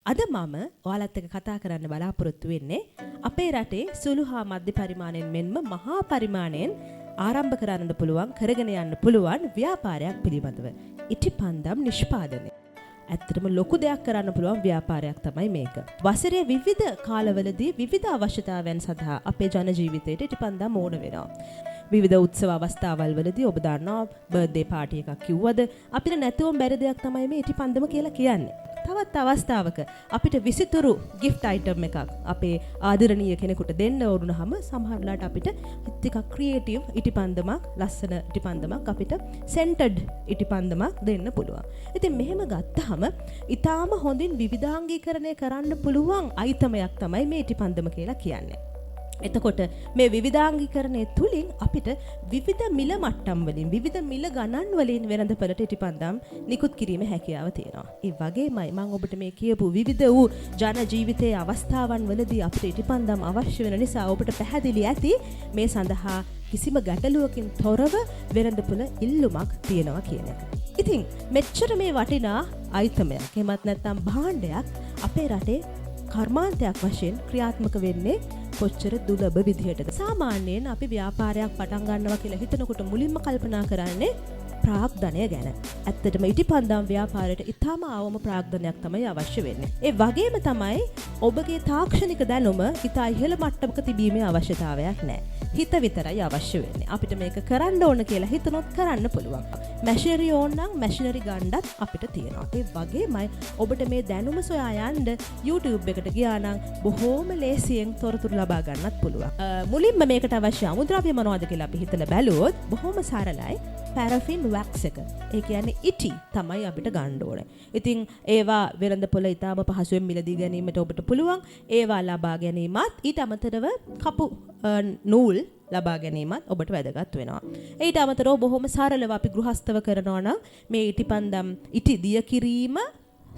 අද මම ඔයාලත් එක්ක කතා කරන්න බලාපොරොත්තු වෙන්නේ අපේ රටේ සුළු හා මධ්‍ය පරිමාණයෙන් මෙන්ම මහා පරිමාණයෙන් ආරම්භ කරන්න පුළුවන් කරගෙන යන්න පුළුවන් ව්‍යාපාරයක් පිළිබඳව. ඉටිපන්දම් නිෂ්පාදනය. ඇත්තටම ලොකු දෙයක් කරන්න පුළුවන් ව්‍යාපාරයක් තමයි මේක. වසරේ විවිධ කාලවලදී විවිධ අවශ්‍යතාවයන් සඳහා අපේ ජන ජීවිතයට ඉටිපන්දම් ඕන වෙනවා. විවිධ උත්සව අවස්ථාවල් වලදී ඔබ දන්නවා බර්ත්ඩේ පාටි එකක් කිව්වද අපිට නැතුවම බැරි දෙයක් තමයි මේ ඉටිපන්දම කියලා කියන්නේ. තවත් අවස්ථාවක අපිට විසිතුරු gift item එකක් අපේ ආදරණීය කෙනෙකුට දෙන්න ඕනුනහම සමහරලාට අපිට ටිකක් ක්‍රියේටිව් ඉටිපන්දමක් ලස්සන ඉටිපන්දමක් අපිට සෙන්ටඩ් ඉටිපන්දමක් දෙන්න පුළුවන්. ඉතින් මෙහෙම ගත්තාම ඊටාම හොඳින් විවිධාංගීකරණය කරන්න පුළුවන් අයිතමයක් තමයි මේ ඉටිපන්දම කියලා කියන්නේ. එතකොට මේ විවිධාංගීකරණය තුලින් අපිට විවිධ මිල මට්ටම් වලින් විවිධ මිල ගණන් වලින් වෙළඳපළට ඉටිපන්දම් නිකුත් කිරීමේ හැකියාව තියෙනවා. ඒ වගේමයි මම ඔබට මේ කියපු විවිධ වූ ජන ජීවිතයේ අවස්ථාවන් වලදී අපිට ඉටිපන්දම් අවශ්‍ය වෙන නිසා ඔබට පැහැදිලි ඇති මේ සඳහා කිසිම ගැටලුවකින් තොරව වෙළඳපොළ ඉල්ලුමක් තියෙනවා කියන එක. ඉතින් මෙච්චර මේ වටිනා අයිතමයක් එහෙමත් නැත්නම් භාණ්ඩයක් අපේ රටේ කර්මාන්තයක් වශයෙන් ක්‍රියාත්මක වෙන්නේ කොච්චර දුලබ විදිහටද. සාමාන්‍යයෙන් අපි ව්‍යාපාරයක් පටන් ගන්නවා කියලා හිතනකොට මුලින්ම කල්පනා කරන්නේ ප්‍රාග්ධනය ගැන. ඇත්තටම ඉටිපන්දම් ව්‍යාපාරයට ඉතාම අවම ප්‍රාග්ධනයක් තමයි අවශ්‍ය වෙන්නේ. ඒ වගේම තමයි ඔබගේ තාක්ෂණික දැනුම ඉතා ඉහළ මට්ටමක තිබීමේ අවශ්‍යතාවයක් නැහැ. හිත විතරයි අවශ්‍ය වෙන්නේ. අපිට මේක කරන්න ඕන කියලා හිතනොත් කරන්න පුළුවන්. මැෂිනරි ඕන නම් මැෂිනරි ගන්නත් අපිට තියෙනවා. ඒ වගේමයි ඔබට මේ දැනුම සොයා යන්න YouTube එකට ගියා නම් බොහෝම ලේසියෙන් තොරතුරු ලබා ගන්නත් පුළුවන්. මුලින්ම මේකට අවශ්‍ය අමුද්‍රව්‍ය මොනවද කියලා අපි හිතලා බැලුවොත් බොහොම සරලයි. පැරෆින් වැක්ස් එක. ඒ කියන්නේ ඉටි තමයි අපිට ගන්න ඕනේ. ඉතින් ඒවා වෙළඳපොළ ඉතාම පහසුවෙන් මිලදී ගැනීමට ඔබට පුළුවන්. ඒවා ලබා ගැනීමත් ඊට අමතරව කපු නූල් ලබා ගැනීමත් ඔබට වැදගත් වෙනවා. ඊට අමතරව බොහොම සරලව අපි ගෘහස්තව කරනවා නම් මේ ඉටිපන්දම් ඉටි දිය කිරීම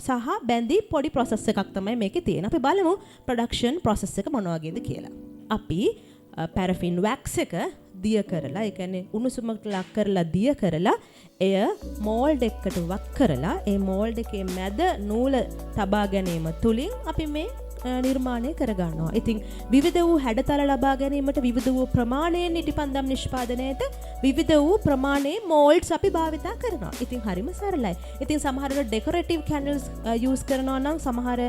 සහ බැඳි පොඩි process එකක් තමයි මේකේ තියෙන. අපි බලමු production process එක මොන වගේද කියලා. අපි paraffin wax එක දිය කරලා, ඒ කියන්නේ උණුසුමකට ලක් කරලා දිය කරලා, එය mold එකකට වක් කරලා, ඒ mold එකේ මැද නූල තබා ගැනීම තුලින් අපි මේ නිර්මාණය කරගන්නවා. ඉතින් විවිධ වූ හැඩතල ලබා ගැනීමට විවිධ වූ ප්‍රමාණයෙන් ඉටිපන්දම් නිෂ්පාදනයට විවිධ වූ ප්‍රමාණයේ molds අපි භාවිතා කරනවා. ඉතින් හරිම සරලයි. ඉතින් සමහර decorative candles use කරනවා නම් සමහර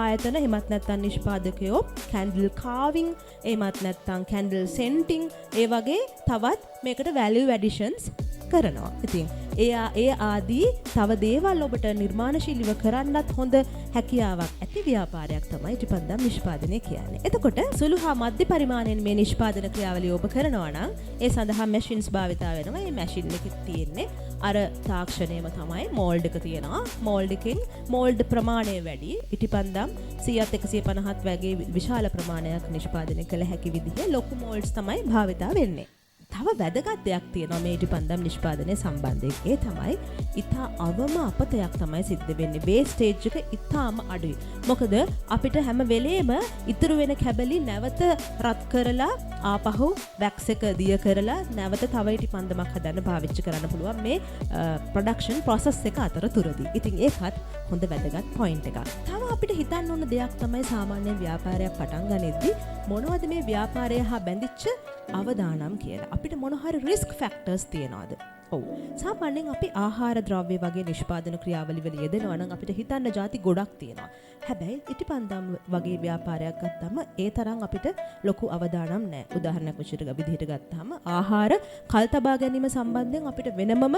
ආයතන එහෙමත් නැත්නම් නිෂ්පාදකයෝ candle carving එහෙමත් නැත්නම් candle scenting ඒ වගේ තවත් මේකට value additions කරනවා. ඉතින් ඒ ආදී තව දේවල් ඔබට නිර්මාණශීලීව කරන්නත් හොඳ හැකියාවක් ඇති ව්‍යාපාරයක් තමයි ඉටිපන්දම් නිෂ්පාදනය කියන්නේ. එතකොට සුළු හා මධ්‍ය පරිමාණයෙන් මේ නිෂ්පාදන ක්‍රියාවලිය ඔබ කරනවා නම් ඒ සඳහා මැෂින්ස් භාවිතා වෙනවා. මේ මැෂින් එකේ තියෙන්නේ අර තාක්ෂණයම තමයි මෝල්ඩ් එක තියෙනවා. මෝල්ඩ් එකෙන් මෝල්ඩ් ප්‍රමාණය වැඩි. ඉටිපන්දම් 100ත් 150ත් වගේ විශාල ප්‍රමාණයක් නිෂ්පාදනය කළ හැකි විදිහේ ලොකු මෝල්ඩ්ස් තමයි භාවිතා වෙන්නේ. තව වැදගත් දෙයක් තියෙනවා මේ ඉටිපන්දම් නිෂ්පාදනය සම්බන්ධයෙන්. ඒ තමයි ඉතා අවම අපතයක් තමයි සිද්ධ වෙන්නේ. වේස්ටේජ් එක ඉතාම අඩුයි. මොකද අපිට හැම වෙලේම ඉතුරු වෙන කැබලි නැවත රත් කරලා ආපහු වැක්ස් එක දිය කරලා නැවත තව ඉටිපන්දමක් හදන්න පාවිච්චි කරන්න පුළුවන් මේ ප්‍රොඩක්ෂන් ප්‍රොසෙස් එක අතරතුරදී. ඉතින් ඒකත් හොඳ වැදගත් පොයින්ට් එකක්. තව අපිට හිතන්න ඕන දෙයක් තමයි සාමාන්‍ය ව්‍යාපාරයක් පටන් ගනිද්දී මොනවද මේ ව්‍යාපාරය හා බැඳිච්ච අවදානම් කියලා. අපිට මොන හරි රිස්ක් ෆැක්ටර්ස් තියනවාද? ඔව්. සාමාන්‍යයෙන් අපි ආහාර ද්‍රව්‍ය වගේ නිෂ්පාදන ක්‍රියාවලි වල යෙදෙනවා නම් අපිට හිතන්න ಜಾති ගොඩක් තියෙනවා. හැබැයි ඉටිපන්දම් වගේ ව්‍යාපාරයක් ගත්තම ඒ තරම් අපිට ලොකු අවදානම් නැහැ. උදාහරණයක් විදිහට ගත්තාම ආහාර කල් තබා ගැනීම සම්බන්ධයෙන් අපිට වෙනමම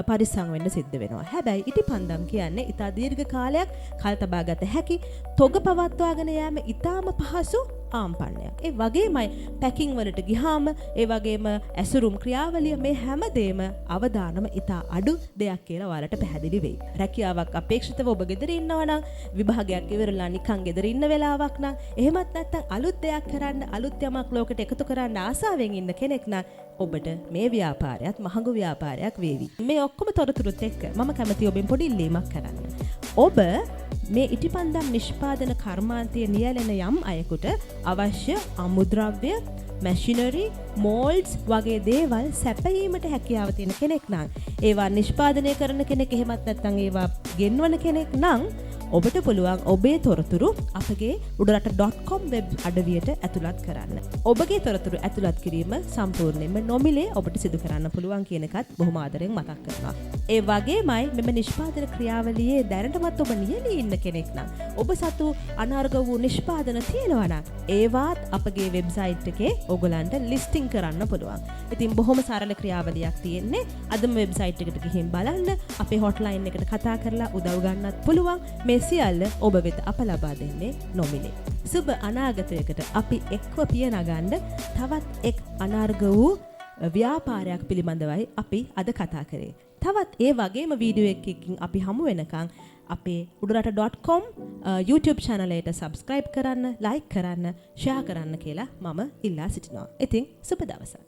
පරිස්සම් වෙන්න සිද්ධ වෙනවා. හැබැයි ඉටිපන්දම් කියන්නේ ඉතා දීර්ඝ කාලයක් කල් තබා ගත හැකි, තොග පවත්වාගෙන යෑම ඉතාම පහසු ආම්පන්නයක්. ඒ වගේමයි පැකිං වලට ගියාම ඒ වගේම ඇසුරුම් ක්‍රියාවලිය මේ හැමදේම අවදානම ඉතා අඩු දෙයක් කියලා ඔයාලට පැහැදිලි වෙයි. රැකියාවක් අපේක්ෂිතව ඔබ ගෙදර ඉන්නවා නම් විභාගයක් ඉවරලා නිකන් ගෙදර ඉන්න වෙලාවක් නම් එහෙමත් නැත්නම් අලුත් දෙයක් කරන්න අලුත් යමක් ලෝකෙට එකතු කරන්න ආසාවෙන් ඉන්න කෙනෙක් නම් ඔබට මේ ව්‍යාපාරයත් මහඟු ව්‍යාපාරයක් වේවි. මේ ඔක්කොම තොරතුරුත් එක්ක මම කැමතියි ඔබෙන් පොඩි ඉල්ලීමක් කරන්න. ඔබ මේ ඉටිපන්දම් නිෂ්පාදන කර්මාන්තයේ නියැලෙන යම් අයෙකුට අවශ්‍ය අමුද්‍රව්‍ය, මැෂිනරි, මෝල්ඩ්ස් වගේ දේවල් සැපයීමට හැකියාව තියෙන කෙනෙක් නම්, ඒවා නිෂ්පාදනය කරන කෙනෙක් එහෙමත් නැත්නම් ඒවා ගෙන්වන කෙනෙක් නම් ඔබට පුළුවන් ඔබේ තොරතුරු අපගේ Udarata.com වෙබ් අඩවියට ඇතුළත් කරන්න. ඔබගේ තොරතුරු ඇතුළත් කිරීම සම්පූර්ණයෙන්ම නොමිලේ ඔබට සිදු කරන්න පුළුවන් කියන එකත් බොහොම ආදරෙන් මතක් කරනවා. ඒ වගේමයි මෙම නිෂ්පාදන ක්‍රියාවලියේ දැනටමත් ඔබ නියැලී ඉන්න කෙනෙක් නම් ඔබ සතු අනාර්ග වූ නිෂ්පාදන තියෙනවා නම් ඒවත් අපගේ වෙබ්සයිට් එකේ ඔයගලන්ට ලිස්ටිං කරන්න පුළුවන්. ඉතින් බොහොම සරල ක්‍රියාවලියක් තියෙන්නේ. අදම වෙබ්සයිට් එකට ගිහින් බලන්න. අපේ හොට්ලයින් එකට කතා කරලා උදව් ගන්නත් පුළුවන්. මේ සියල්ල ඔබ වෙත අප ලබා දෙන්නේ නොමිලේ. සුබ අනාගතයකට අපි එක්ව පිය නගන්න තවත් එක් අනාර්ග වූ ව්‍යාපාරයක් පිළිබඳවයි අපි අද කතා කරේ. තවත් ඒ වගේම වීඩියෝ එකකින් අපි හමු වෙනකන් අපේ Udarata.com YouTube channel එකට subscribe කරන්න, like කරන්න, share කරන්න කියලා මම ඉල්ලා සිටිනවා. ඉතින් සුබ දවසක්.